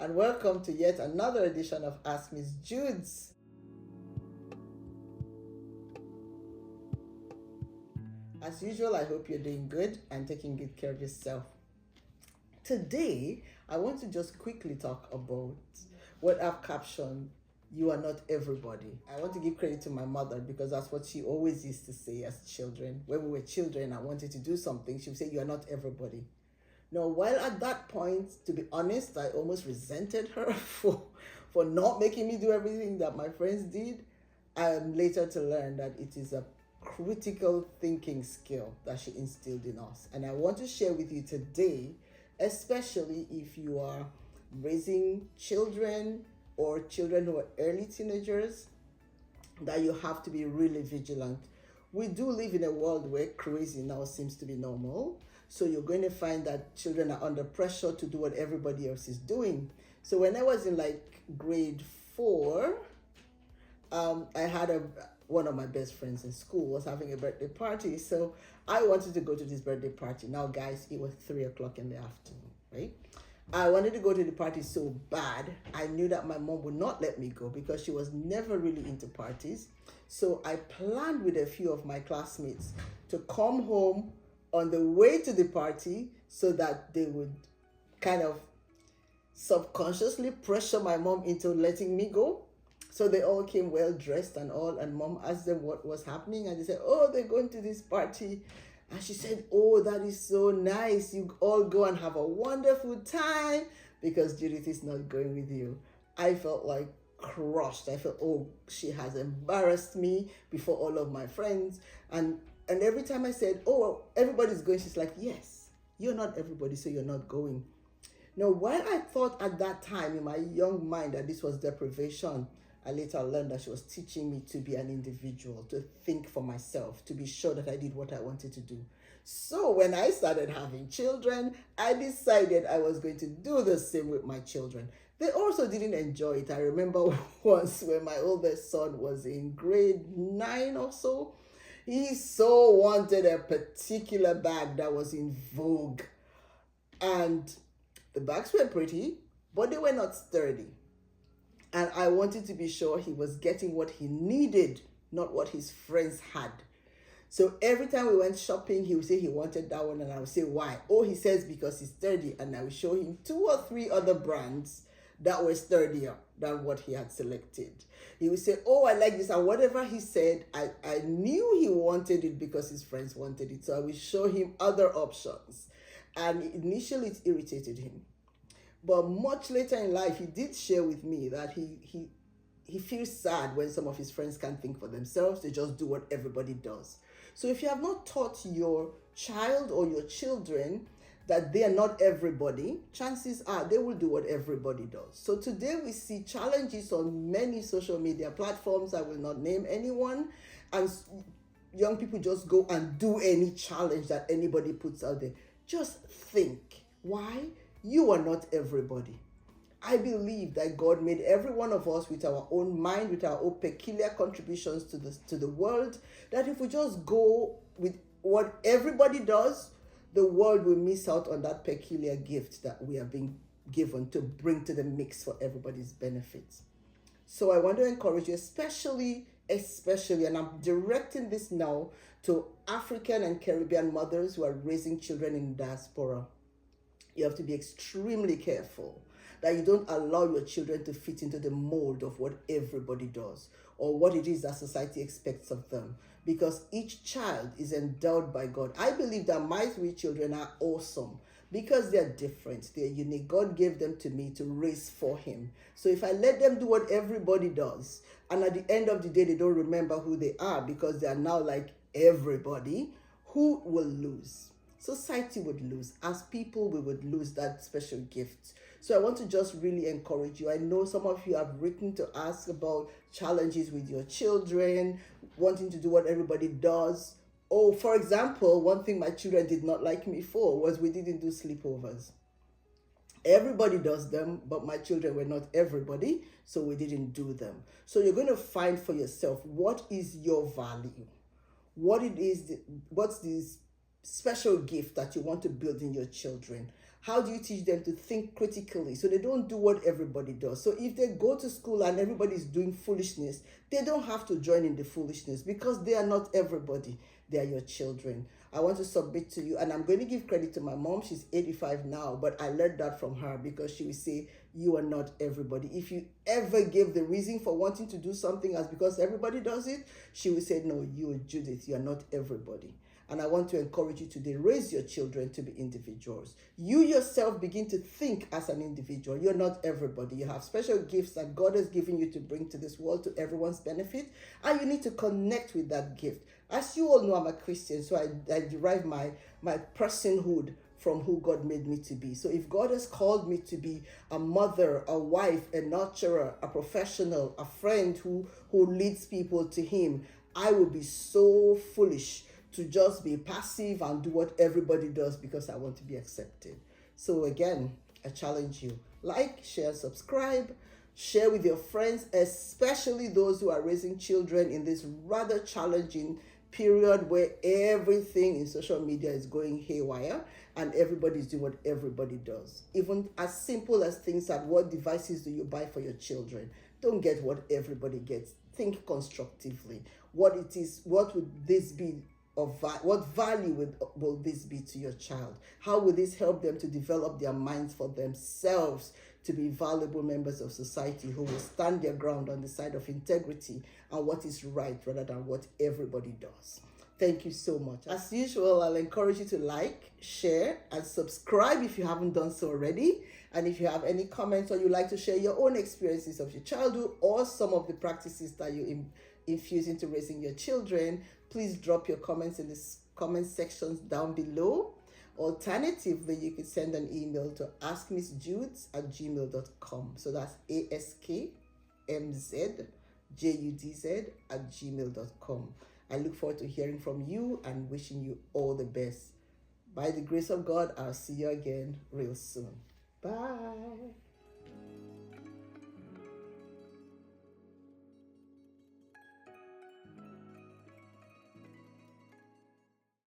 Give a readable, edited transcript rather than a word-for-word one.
and welcome to yet another edition of Ask Miss Judes. As usual, I hope you're doing good and taking good care of yourself. Today, I want to just quickly talk about what I've captioned, "You are not everybody." I want to give credit to my mother because that's what she always used to say as children. When we were children, I wanted to do something, she would say, "You are not everybody." Now, while at that point, to be honest, I almost resented her for not making me do everything that my friends did, I am later to learn that it is a critical thinking skill that she instilled in us. And I want to share with you today, especially if you are raising children or children who are early teenagers, that you have to be really vigilant. We do live in a world where crazy now seems to be normal. So you're going to find that children are under pressure to do what everybody else is doing. So when I was in like grade 4, I had one of my best friends in school was having a birthday party. So I wanted to go to this birthday party. Now, guys, it was 3 o'clock in the afternoon, right? I wanted to go to the party so bad. I knew that my mom would not let me go because she was never really into parties. So I planned with a few of my classmates to come home on the way to the party so that they would kind of subconsciously pressure my mom into letting me go. So they all came well dressed and all, and mom asked them what was happening, and they said, "Oh, they're going to this party." And she said, "Oh, that is so nice. You all go and have a wonderful time because Judith is not going with you." I felt like crushed. I felt, oh, she has embarrassed me before all of my friends. And every time I said, "Oh, everybody's going," she's like, "Yes, you're not everybody, so you're not going." Now, while I thought at that time in my young mind that this was deprivation, I later learned that she was teaching me to be an individual, to think for myself, to be sure that I did what I wanted to do. So when I started having children, I decided I was going to do the same with my children. They also didn't enjoy it. I remember once when my oldest son was in grade 9 or so, he so wanted a particular bag that was in vogue. And the bags were pretty, but they were not sturdy. And I wanted to be sure he was getting what he needed, not what his friends had. So every time we went shopping, he would say he wanted that one, and I would say, "Why?" "Oh, he says because it's sturdy." And I would show him 2 or 3 other brands that were sturdier than what he had selected. He would say, "Oh, I like this." And whatever he said, I knew he wanted it because his friends wanted it. So I would show him other options. And initially it irritated him. But much later in life, he did share with me that he feels sad when some of his friends can't think for themselves. They just do what everybody does. So if you have not taught your child or your children that they are not everybody, chances are they will do what everybody does. So today we see challenges on many social media platforms. I will not name anyone. And young people just go and do any challenge that anybody puts out there. Just think. Why? You are not everybody. I believe that God made every one of us with our own mind, with our own peculiar contributions to the world, that if we just go with what everybody does, the world will miss out on that peculiar gift that we are being given to bring to the mix for everybody's benefits. So I want to encourage you, especially, and I'm directing this now to African and Caribbean mothers who are raising children in diaspora. You have to be extremely careful that you don't allow your children to fit into the mold of what everybody does or what it is that society expects of them, because each child is endowed by God. I believe that my 3 children are awesome because they're different, they're unique. God gave them to me to raise for him. So if I let them do what everybody does, and at the end of the day they don't remember who they are because they are now like everybody, who will lose? Society would lose. As people, we would lose that special gift. So I want to just really encourage you. I know some of you have written to ask about challenges with your children, wanting to do what everybody does. Oh, for example, one thing my children did not like me for was we didn't do sleepovers. Everybody does them, but my children were not everybody, so we didn't do them. So you're going to find for yourself what is your value, what it is, what's this special gift that you want to build in your children. How do you teach them to think critically so they don't do what everybody does? So if they go to school and everybody's doing foolishness, they don't have to join in the foolishness because they are not everybody. They are your children. I want to submit to you, and I'm going to give credit to my mom. She's 85 now, but I learned that from her because she would say, you are not everybody. If you ever give the reason for wanting to do something as because everybody does it, she would say, no, you are Judith, you are not everybody. And I want to encourage you today, raise your children to be individuals. You yourself begin to think as an individual. You're not everybody. You have special gifts that God has given you to bring to this world to everyone's benefit. And you need to connect with that gift. As you all know, I'm a Christian, so I derive my personhood from who God made me to be. So if God has called me to be a mother, a wife, a nurturer, a professional, a friend who leads people to Him, I would be so foolish to just be passive and do what everybody does because I want to be accepted. So again, I challenge you. Like, share, subscribe, share with your friends, especially those who are raising children in this rather challenging period where everything in social media is going haywire and everybody's doing what everybody does. Even as simple as things like what devices do you buy for your children? Don't get what everybody gets. Think constructively. What it is, what would this be? What value will this be to your child? How will this help them to develop their minds for themselves to be valuable members of society who will stand their ground on the side of integrity and what is right rather than what everybody does? Thank you so much. As usual, I'll encourage you to like, share, and subscribe if you haven't done so already. And if you have any comments or you'd like to share your own experiences of your childhood or some of the practices that you infuse into raising your children, please drop your comments in the comment sections down below. Alternatively, you could send an email to askmissjudz@gmail.com. So that's askmzjudz@gmail.com. I look forward to hearing from you and wishing you all the best. By the grace of God, I'll see you again real soon. Bye.